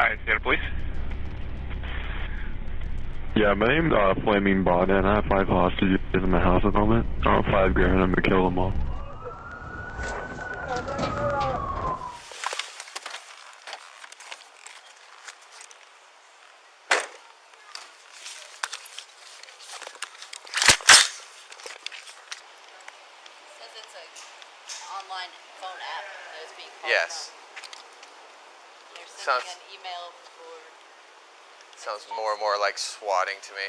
Alright, Seattle Police. Yeah, my name's Flaming Bonnet, and I have 5 hostages in my house at the moment. 5 grand, I'm gonna kill them all. It's an online phone app that is being called. Yes. They're sending Sounds- an email for... Sounds more and more like swatting to me.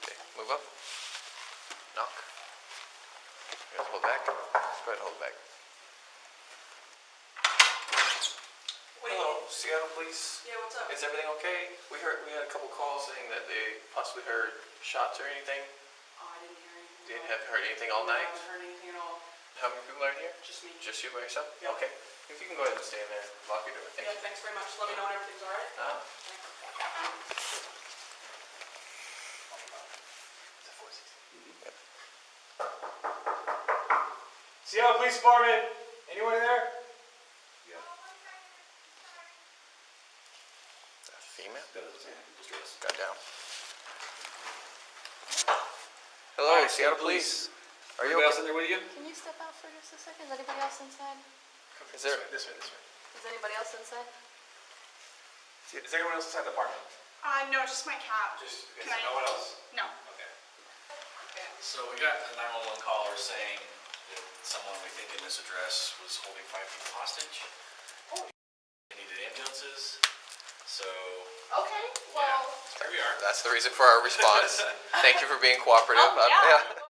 Okay, move up. Knock. You guys hold back. Go ahead and hold back. Hello, Seattle Police. Yeah, what's up? Is everything okay? We had a couple calls saying that they possibly heard shots or anything. Oh, I didn't hear anything. Didn't have heard anything all No, I night? haven't heard anything at all. How many people are in here? Just me. Just you by yourself? Yeah. Okay. If you can go ahead and stay in there, lock your door. Thank Yeah, thanks very much. Let me know when everything's alright. you. Seattle Police Department, anyone in there? A female? Got down. Hello, Seattle Police. Are you Anybody okay? else in there with you? Can you step out for just a second? Is anybody else inside? Is there? This way. Is anybody else inside? Is anyone else inside the apartment? No, just my cat. Just, Can I- no one else? No. Okay. So we got a 911 caller saying that someone we think in this address was holding 5 people hostage. Oh. They needed ambulances. So Okay, well... here we are. That's the reason for our response. Thank you for being cooperative. Oh, yeah.